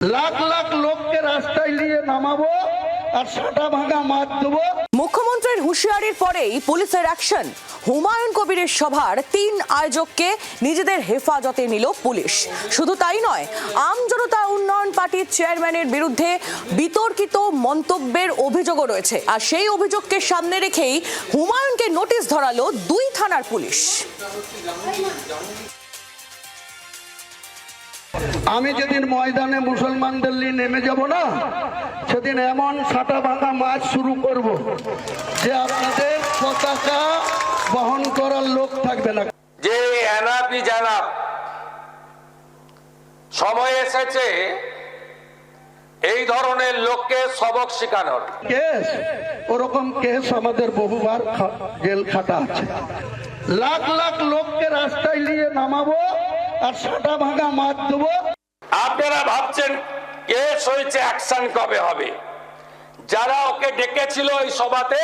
লাখ লাখ লোককে রাস্তায় নিয়ে নামাবো আর সাটা ভাঙা মার দেবো। মুখ্যমন্ত্রীর হুঁশিয়ারির পরেই পুলিশের অ্যাকশন। হুমায়ুন কবিরের সভার 3 আয়োজককে নিজেদের হেফাজতে নিল পুলিশ। শুধু তাই নয়, আম জনতা উন্নয়ন পার্টির চেয়ারম্যানের বিরুদ্ধে বিতর্কিত মন্তব্যের অভিযোগও রয়েছে। আর সেই অভিযোগকে সামনে রেখেই হুমায়ুনকে নোটিশ ধরালো 2 থানার পুলিশ। আমি যেদিন ময়দানে মুসলমানদের নিয়ে নেমে যাব না, সেদিন এমন সাটা ভাঙা মাছ শুরু করব যে আপনাদের পতাকা বহন করার লোক থাকবে না। যে এনাফি জানাব, সময় এসেছে এই ধরনের লোককে সবক শেখানোর। কেস ওরকম কেস আমাদের বহুবার জেল খাটা আছে। লাখ লাখ লোককে রাস্তায় নিয়ে নামাবো আর সাটা ভাঙা মার দেবো। আপনারা ভাবছেন কেস হয়েছে, অ্যাকশন কবে হবে? যারা ওকে ডেকেছিল এই সভাতে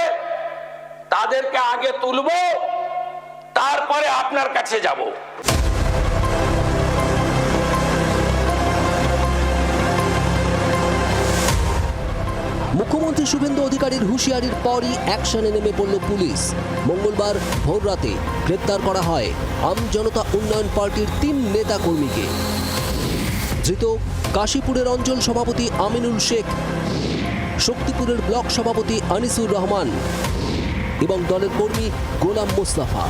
তাদেরকে আগে তুলবো, তারপরে আপনার কাছে যাব। মুখ্যমন্ত্রী শুভেন্দু অধিকারীর হুঁশিয়ারির পরই অ্যাকশনে নেমে পড়ল পুলিশ। মঙ্গলবার ভোররাতে গ্রেপ্তার করা হয় আম জনতা উন্নয়ন পার্টির 3 নেতা কর্মীকে। ধৃত কাশীপুরের অঞ্চল সভাপতি আমিনুল শেখ, শক্তিপুরের ব্লক সভাপতি আনিসুর রহমান এবং দলের কর্মী গোলাম মোস্তফা।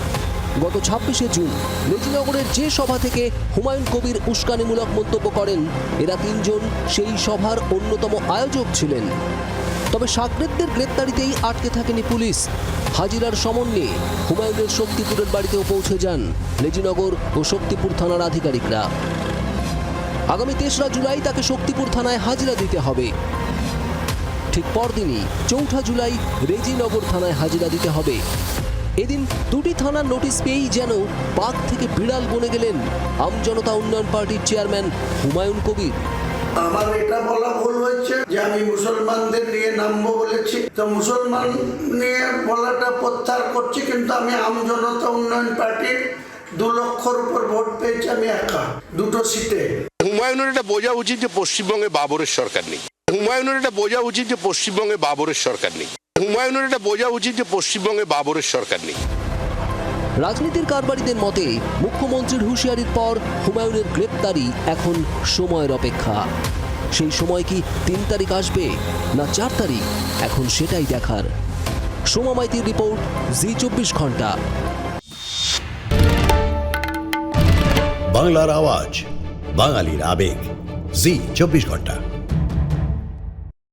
গত 26শে জুন রেজিনগরের যে সভা থেকে হুমায়ুন কবির উস্কানিমূলক মন্তব্য করেন, এরা 3 জন সেই সভার অন্যতম আয়োজক ছিলেন। তবে সাকরেদদের গ্রেপ্তারিতেই আটকে থাকেনি পুলিশ। হাজিরার সমন নিয়ে হুমায়ুনের শক্তিপুরের বাড়িতেও পৌঁছে যান রেজিনগর ও শক্তিপুর থানার আধিকারিকরা। আগামী 3রা জুলাই তাকে শক্তিপুর থানায় হাজিরা দিতে হবে। ঠিক পরদিনই 4ঠা জুলাই রেজিনগর থানায় হাজিরা দিতে হবে। এদিন 2টি থানার নোটিশ পেয়েই যেন বাঘ থেকে বিড়াল বনে গেলেন আম জনতা উন্নয়ন পার্টির চেয়ারম্যান হুমায়ুন কবির। আমার এটা বলা ভুল হয়েছে যে আমি মুসলমানদের নিয়ে নামবো বলেছি, তো মুসলমান নিয়ে বলাটা প্রত্যাহার করছি। কিন্তু আমি আম জনতা উন্নয়ন পার্টির 2 লক্ষর উপর ভোট পেয়েছি, আমি একা 2টো সিটে। হুমায়ুনের এটা বোঝা উচিত যে পশ্চিমবঙ্গে বাবরের সরকার নেই। হুমায়ুনের এটা বোঝা উচিত যে পশ্চিমবঙ্গে বাবরের সরকার নেই। হুমায়ুনের এটা বোঝা উচিত যে পশ্চিমবঙ্গে বাবরের সরকার নেই। রাজনীতির কারবারিদের মতে মুখ্যমন্ত্রীর হুঁশিয়ারির পর হুমায়ুনের গ্রেপ্তারি এখন সময়ের অপেক্ষা। সেই সময় কি 3 তারিখ আসবে না 4 তারিখ, এখন সেটাই দেখার। সোমা মাইতির রিপোর্ট, জি24 ঘন্টা। বাংলার আওয়াজ, বাঙালির আবেগ, জি24 ঘন্টা।